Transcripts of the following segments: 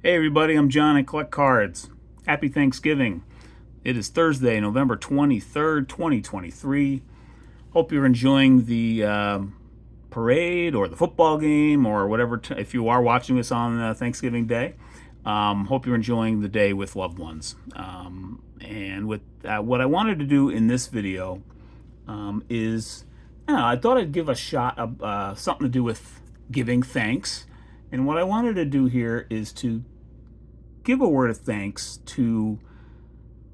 Hey everybody, I'm John. I collect cards. Happy Thanksgiving. It is Thursday, November 23rd, 2023. Hope you're enjoying the parade or the football game or whatever, if you are watching this on Thanksgiving Day. Hope you're enjoying the day with loved ones. And with what I wanted to do in this video is, I thought I'd give a shot of something to do with giving thanks. And what I wanted to do here is to give a word of thanks to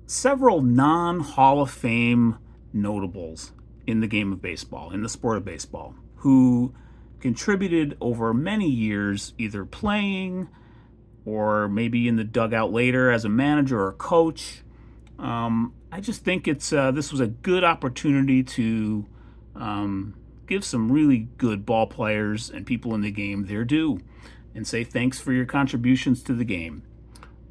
several non-Hall of Fame notables in the game of baseball, in the sport of baseball, who contributed over many years, either playing or maybe in the dugout later as a manager or a coach. I just think this was a good opportunity to give some really good ball players and people in the game their due and say thanks for your contributions to the game.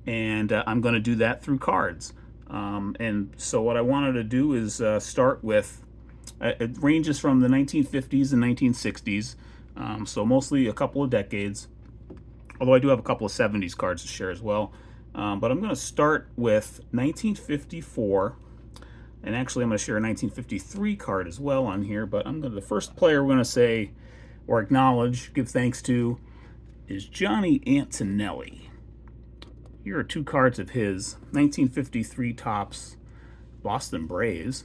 And I'm going to do that through cards. And so what I wanted to do is start with, it ranges from the 1950s and 1960s, so mostly a couple of decades, although I do have a couple of 70s cards to share as well. But I'm going to start with 1954, and actually I'm going to share a 1953 card as well on here, but the first player we're going to say or acknowledge, give thanks to, is Johnny Antonelli. Here are two cards of his, 1953 Topps Boston Braves.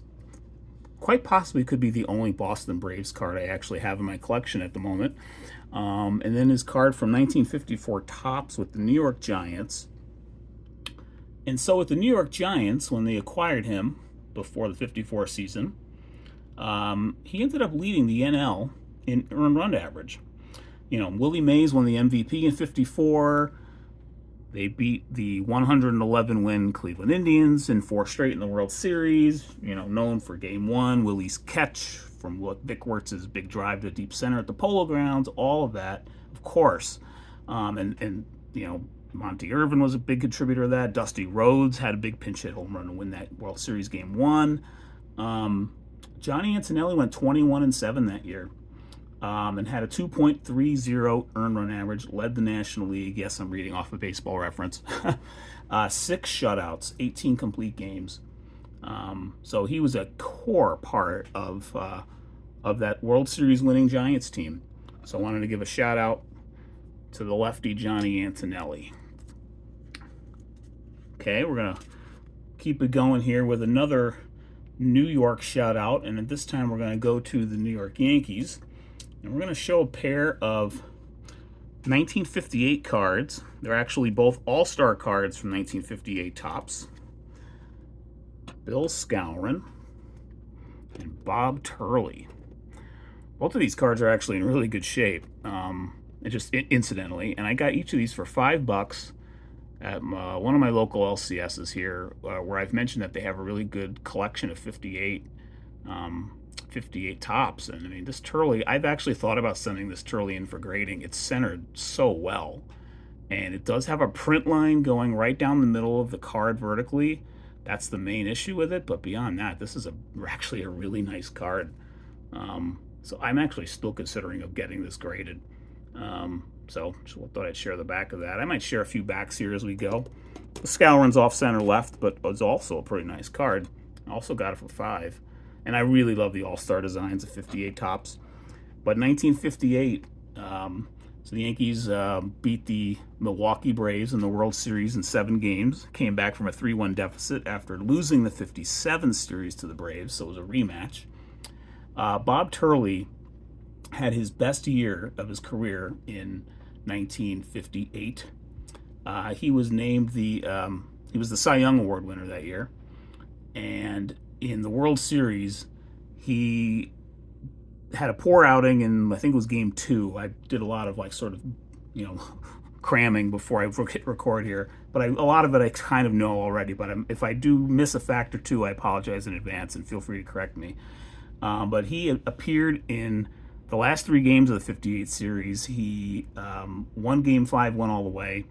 Quite possibly could be the only Boston Braves card I actually have in my collection at the moment. And then his card from 1954 Topps with the New York Giants. And so with the New York Giants, when they acquired him before the 54 season, he ended up leading the NL in earned run average. Willie Mays won the MVP in 54. They beat the 111-win Cleveland Indians in 4 straight in the World Series, known for Game 1, Willie's catch from Vic Wertz's big drive to deep center at the Polo Grounds, all of that, of course. And Monty Irvin was a big contributor to that. Dusty Rhodes had a big pinch hit home run to win that World Series Game 1. Johnny Antonelli went 21-7 that year. And had a 2.30 earned run average, led the National League. Yes, I'm reading off a Baseball Reference. 6 shutouts, 18 complete games. So he was a core part of that World Series winning Giants team. So I wanted to give a shout out to the lefty Johnny Antonelli. Okay, we're going to keep it going here with another New York shout out. And at this time, we're going to go to the New York Yankees. And we're going to show a pair of 1958 cards. They're actually both all-star cards from 1958 Topps. Bill Skowron and Bob Turley. Both of these cards are actually in really good shape, incidentally. And I got each of these for $5 at one of my local LCSs here, where I've mentioned that they have a really good collection of 58 Topps. And I mean, this Turley, I've actually thought about sending this Turley in for grading. It's centered so well, and it does have a print line going right down the middle of the card vertically. That's the main issue with it, but beyond that, this is actually a really nice card. So I'm actually still considering of getting this graded. So just thought I'd share the back of that. I might share a few backs here as we go. The Scowron's off center left, but it's also a pretty nice card. I also got it for $5. And I really love the all-star designs of 58 Topps. But 1958, so the Yankees beat the Milwaukee Braves in the World Series in 7 games. Came back from a 3-1 deficit after losing the 57 series to the Braves, so it was a rematch. Bob Turley had his best year of his career in 1958. He was named he was the Cy Young Award winner that year. And in the World Series, he had a poor outing in, I think it was Game 2. I did a lot of cramming before I hit record here, but a lot of it I kind of know already. But if I do miss a fact or two, I apologize in advance and feel free to correct me. But he appeared in the last 3 games of the 58 series. He won Game 5, went all the way.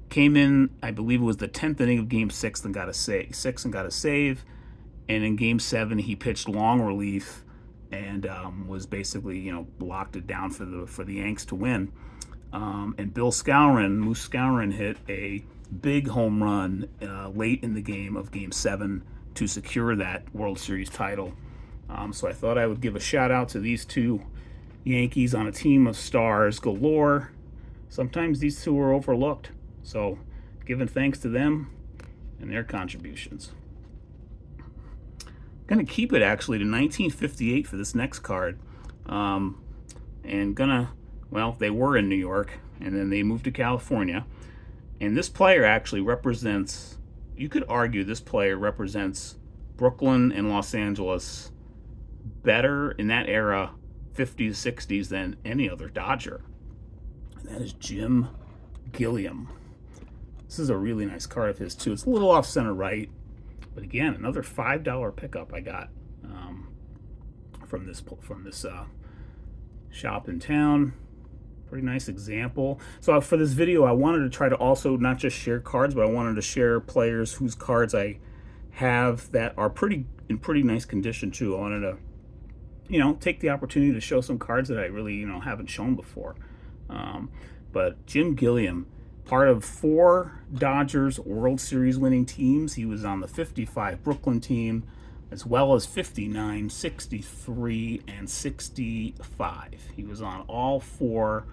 Came in, I believe it was the 10th inning of Game 6 and got a save. And in Game 7, he pitched long relief and was basically, locked it down for the Yanks to win. And Moose Skowron hit a big home run late in the game of Game 7 to secure that World Series title. So I thought I would give a shout out to these two Yankees on a team of stars galore. Sometimes these two are overlooked. So giving thanks to them and their contributions. Going to keep it actually to 1958 for this next card. And well, they were in New York and then they moved to California. And this player actually represents, you could argue this player represents Brooklyn and Los Angeles better in that era, 50s, 60s, than any other Dodger. And that is Jim Gilliam. This is a really nice card of his too. It's a little off center right, but again, another $5 pickup I got from this shop in town. Pretty nice example. So for this video, I wanted to try to also not just share cards, but I wanted to share players whose cards I have that are in pretty nice condition too. I wanted to, take the opportunity to show some cards that I really, haven't shown before. But Jim Gilliam, part of 4 Dodgers World Series winning teams. He was on the 55 Brooklyn team, as well as 59, 63, and 65. He was on all 4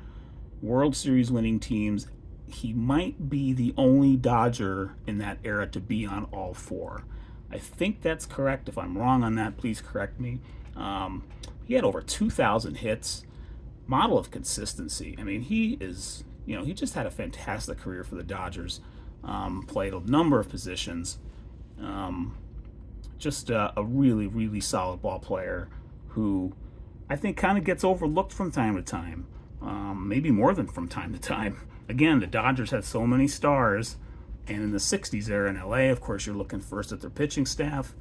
World Series winning teams. He might be the only Dodger in that era to be on all 4. I think that's correct. If I'm wrong on that, please correct me. He had over 2,000 hits. Model of consistency. I mean, he is, he just had a fantastic career for the Dodgers. Played a number of positions. Just a really, really solid ball player who I think kind of gets overlooked from time to time. Maybe more than from time to time. Again, the Dodgers had so many stars, and in the 60s era in LA, of course, you're looking first at their pitching staff.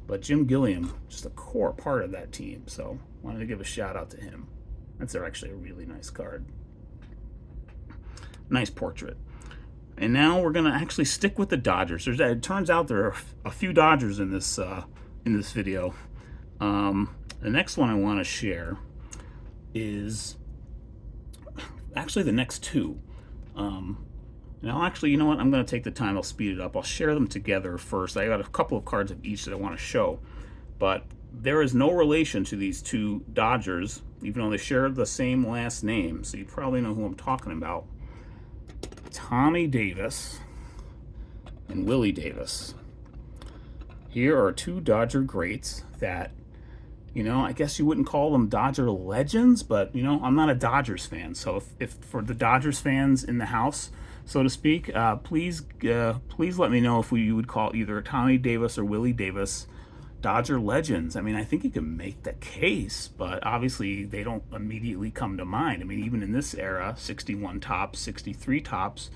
But Jim Gilliam, just a core part of that team. So wanted to give a shout out to him. That's actually a really nice card. Nice portrait. And now we're going to actually stick with the Dodgers. It turns out there are a few Dodgers in this video. The next one I want to share is actually the next 2. Now, actually, you know what? I'm going to take the time. I'll speed it up. I'll share them together first. I got a couple of cards of each that I want to show. But there is no relation to these 2 Dodgers, even though they share the same last name. So you probably know who I'm talking about. Tommy Davis and Willie Davis. Here are 2 Dodger greats that, I guess you wouldn't call them Dodger legends, but, I'm not a Dodgers fan. So if for the Dodgers fans in the house, so to speak, please let me know if you would call either Tommy Davis or Willie Davis Dodger legends. I mean, I think you can make the case, but obviously they don't immediately come to mind. I mean, even in this era, 61 tops, 63 tops,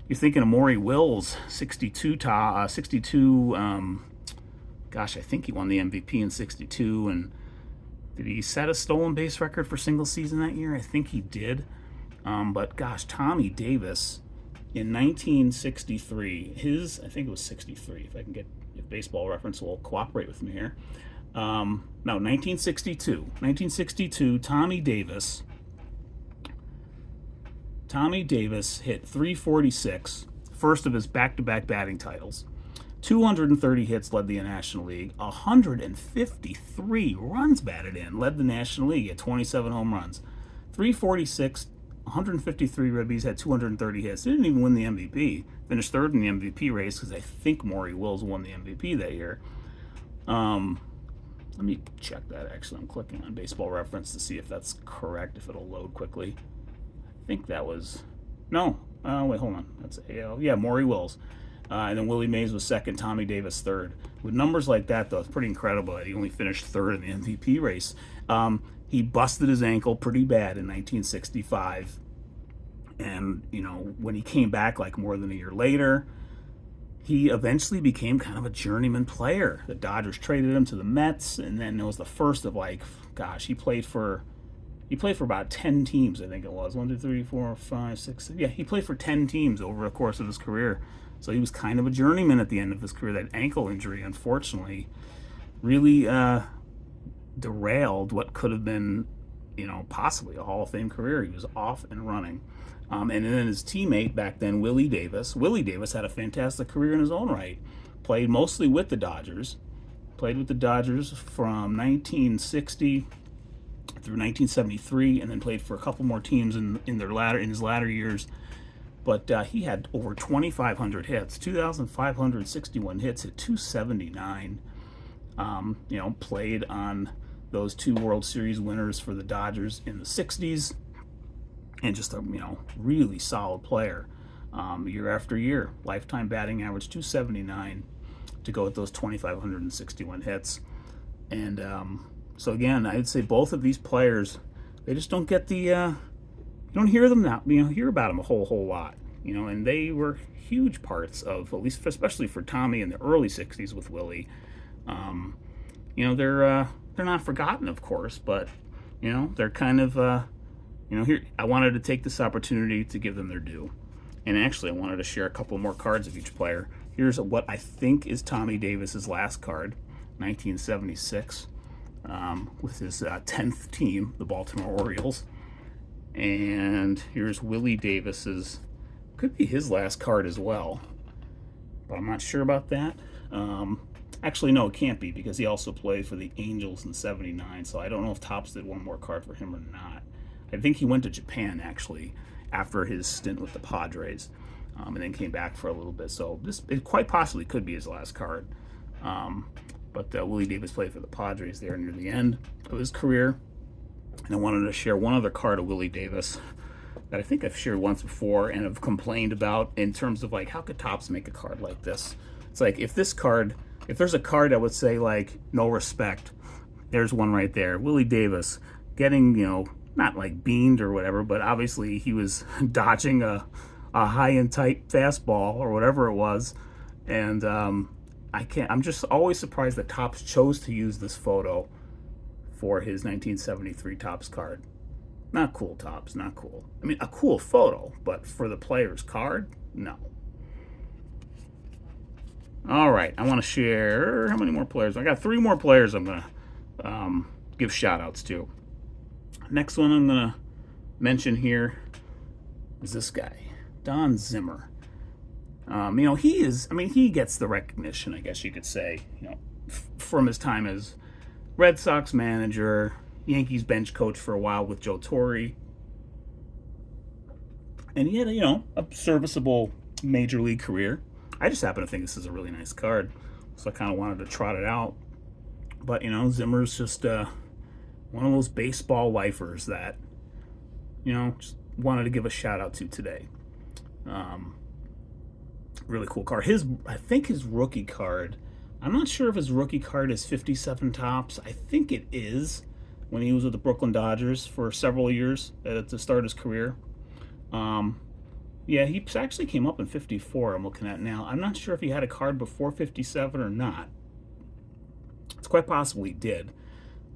you're thinking of Maury Wills, 62 top, 62. Gosh, I think he won the MVP in 62. And did he set a stolen base record for single season that year? I think he did. But gosh, Tommy Davis in 1963, I think it was 63, if Baseball Reference will cooperate with me here. No, 1962. 1962, Tommy Davis hit .346, first of his back-to-back batting titles. 230 hits, led the National League. 153 runs batted in, led the National League at 27 home runs. .346, 153 ribbies, had 230 hits. Didn't even win the MVP. Finished 3rd in the MVP race because I think Maury Wills won the MVP that year. Let me check that, actually. I'm clicking on Baseball Reference to see if that's correct, if it'll load quickly. I think that was... No. Wait, hold on. That's AL. Yeah, Maury Wills. And then Willie Mays was 2nd, Tommy Davis 3rd. With numbers like that, though, it's pretty incredible that he only finished 3rd in the MVP race. He busted his ankle pretty bad in 1965. And, when he came back like more than a year later, he eventually became kind of a journeyman player. The Dodgers traded him to the Mets, and then it was the first of he played for about 10 teams, I think it was. 1, 2, 3, 4, 5, 6. Yeah, he played for 10 teams over the course of his career. So he was kind of a journeyman at the end of his career. That ankle injury, unfortunately, really derailed what could have been, possibly a Hall of Fame career. He was off and running. And then his teammate back then, Willie Davis. Willie Davis had a fantastic career in his own right. Played mostly with the Dodgers. Played with the Dodgers from 1960 through 1973, and then played for a couple more teams in his latter years. But he had over 2,500 hits, 2,561 hits at 279. Played on those two World Series winners for the Dodgers in the 60s, and just a really solid player year after year. Lifetime batting average 279 to go with those 2,561 hits. And so again, I'd say both of these players, they just don't get the you don't hear them now. Hear about them a whole lot. And they were huge parts of, at least especially for Tommy in the early 60s with Willie. They're not forgotten, of course, but they're kind of here. I wanted to take this opportunity to give them their due, and actually I wanted to share a couple more cards of each player. Here's what I think is Tommy Davis's last card, 1976, with his 10th team, the Baltimore Orioles. And here's Willie Davis's, could be his last card as well, but I'm not sure about that. Actually, no, it can't be, because he also played for the Angels in '79, so I don't know if Topps did one more card for him or not. I think he went to Japan, actually, after his stint with the Padres, and then came back for a little bit. So it quite possibly could be his last card. But Willie Davis played for the Padres there near the end of his career. And I wanted to share one other card of Willie Davis that I think I've shared once before and have complained about, in terms of like, how could Topps make a card like this? It's like, if there's a card that would say like no respect, there's one right there. Willie Davis getting, not like beamed or whatever, but obviously he was dodging a high and tight fastball or whatever it was. And I'm just always surprised that Topps chose to use this photo for his 1973 Topps card. Not cool, Topps, not cool. I mean, a cool photo, but for the player's card, no. All right, I want to share, how many more players? I got 3 more players I'm going to give shout-outs to. Next one I'm going to mention here is this guy, Don Zimmer. He gets the recognition, I guess you could say, from his time as Red Sox manager, Yankees bench coach for a while with Joe Torre. And he had a serviceable major league career. I just happen to think this is a really nice card, so I kind of wanted to trot it out. But, Zimmer's just one of those baseball lifers that, just wanted to give a shout out to today. Really cool card. I think his rookie card, I'm not sure if his rookie card is 57 Topps. I think it is, when he was with the Brooklyn Dodgers for several years at the start of his career. Yeah, he actually came up in 54, I'm looking at now. I'm not sure if he had a card before 57 or not. It's quite possible he did.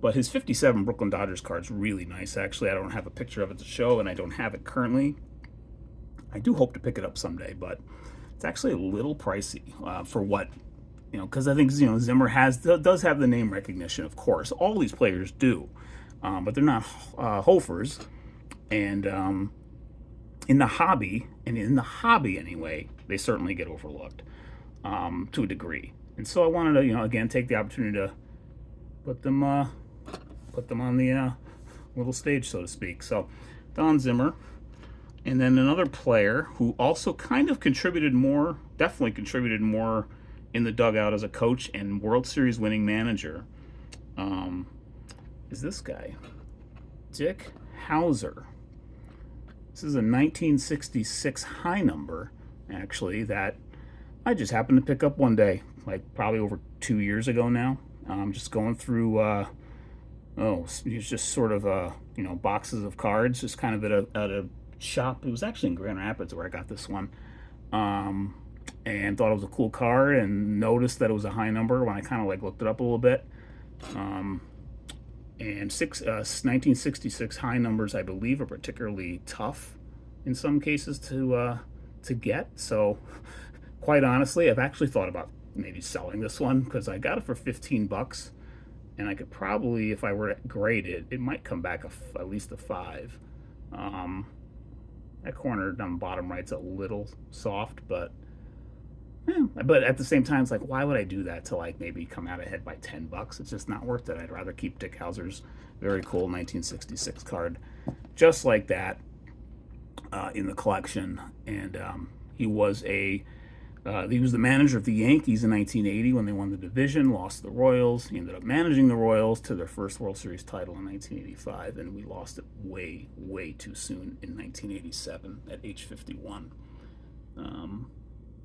But his 57 Brooklyn Dodgers card's really nice, actually. I don't have a picture of it to show, and I don't have it currently. I do hope to pick it up someday, but it's actually a little pricey for what, because I think, Zimmer does have the name recognition, of course. All these players do, but they're not HoFers. And in the hobby anyway, they certainly get overlooked to a degree. And so I wanted to, again, take the opportunity to put them on the little stage, so to speak. So Don Zimmer. And then another player who also kind of definitely contributed more in the dugout as a coach and World Series winning manager, is this guy, Dick Hauser. This is a 1966 high number, actually, that I just happened to pick up one day, like probably over 2 years ago now. Just going through, it's just sort of, boxes of cards, just kind of at a shop. It was actually in Grand Rapids where I got this one, and thought it was a cool card, and noticed that it was a high number when I kind of looked it up a little bit. And 1966 high numbers, I believe, are particularly tough in some cases to get. So, quite honestly, I've actually thought about maybe selling this one, because I got it for $15 and I could probably, if I were to grade it, it might come back at least a 5. That corner down the bottom right's a little soft, but but at the same time, it's like, why would I do that to like maybe come out ahead by $10? It's just not worth it. I'd rather keep Dick Howser's very cool 1966 card, just like that, in the collection. And he was the manager of the Yankees in 1980 when they won the division, lost the Royals. He ended up managing the Royals to their first World Series title in 1985, and we lost it way, way too soon in 1987 at age 51.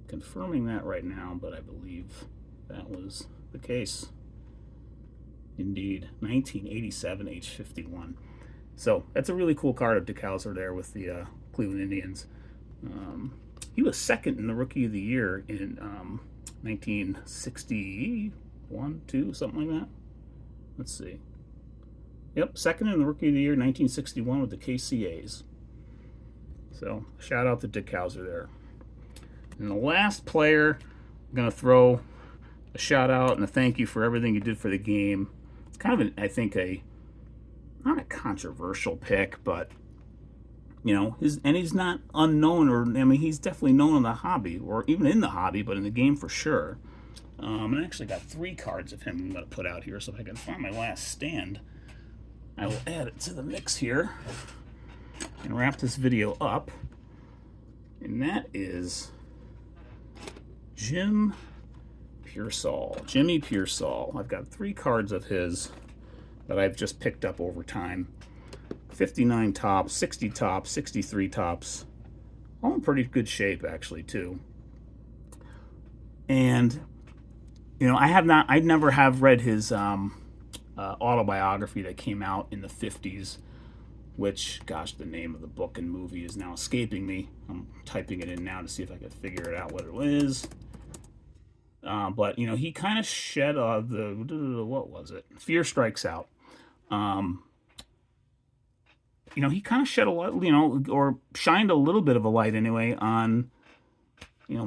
Confirming that right now, but I believe that was the case. Indeed, 1987, age 51. So that's a really cool card of Dick Howser there with the Cleveland Indians. He was second in the Rookie of the Year in 1961, 2, something like that. Let's see. Yep, second in the Rookie of the Year, 1961 with the KCAs. So shout out to Dick Howser there. And the last player, I'm going to throw a shout out and a thank you for everything you did for the game. It's kind of, I think, not a controversial pick, but, you know, he's not unknown, or, I mean, he's definitely known in the hobby, or even in the hobby, but in the game for sure. And I actually got 3 cards of him I'm going to put out here, so if I can find my last stand, I will add it to the mix here and wrap this video up. And that is Jimmy Pearsall. I've got 3 cards of his that I've just picked up over time. 59 tops, 60 tops, 63 tops. All in pretty good shape, actually, too. And, you know, I never have read his autobiography that came out in the 50s, which, gosh, the name of the book and movie is now escaping me. I'm typing it in now to see if I can figure it out what it is. But, you know, he kind of shed what was it? Fear Strikes Out. You know, he kind of shed a light, you know, or shined a little bit of a light anyway on, you know,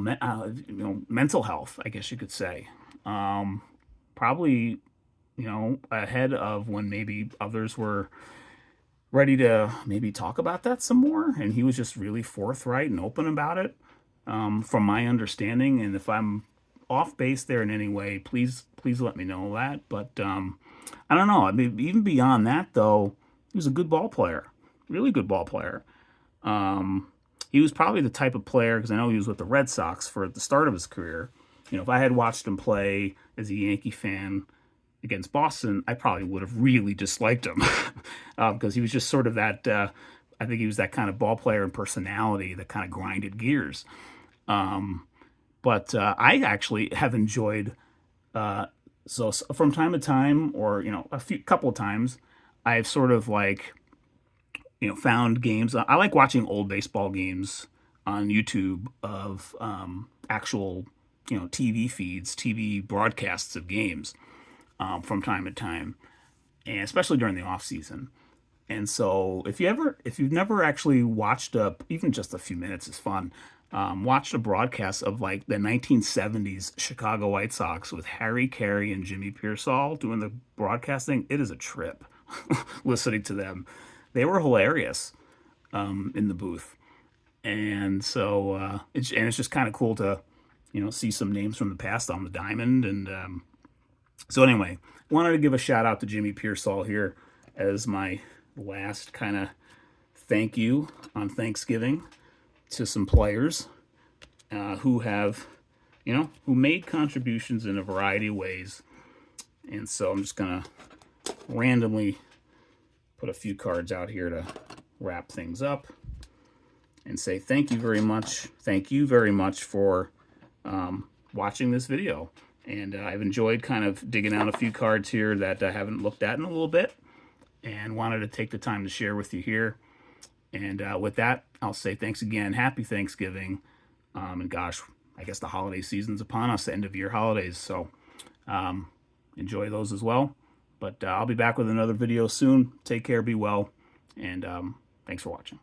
mental health, I guess you could say. Probably, you know, ahead of when maybe others were ready to maybe talk about that some more, and he was just really forthright and open about it, from my understanding. And if I'm off base there in any way, please let me know that. But I don't know. I mean, even beyond that, though, he was a good ball player, really good ball player. He was probably the type of player, because I know he was with the Red Sox for the start of his career. You know, if I had watched him play as a Yankee fan against Boston, I probably would have really disliked him, because he was just sort of that, I think he was that kind of ball player and personality that kind of grinded gears. But I actually have enjoyed, so from time to time, or, you know, couple of times, I've sort of like, you know, found games. I like watching old baseball games on YouTube of actual, you know, TV feeds, TV broadcasts of games, from time to time, and especially during the off season. And so if you've never actually watched even just a few minutes is fun, watched a broadcast of like the 1970s Chicago White Sox with Harry Carey and Jimmy Pearsall doing the broadcasting, it is a trip listening to them. They were hilarious in the booth. And so it's just kind of cool to, you know, see some names from the past on the diamond. And so anyway, wanted to give a shout out to Jimmy Pearsall here as my last kind of thank you on Thanksgiving to some players who have, you know, who made contributions in a variety of ways. And so I'm just going to randomly put a few cards out here to wrap things up and say thank you very much. Thank you very much for watching this video. And I've enjoyed kind of digging out a few cards here that I haven't looked at in a little bit, and wanted to take the time to share with you here. And with that, I'll say thanks again. Happy Thanksgiving. And gosh, I guess the holiday season's upon us, the end of year holidays. So enjoy those as well. But I'll be back with another video soon. Take care, be well, and thanks for watching.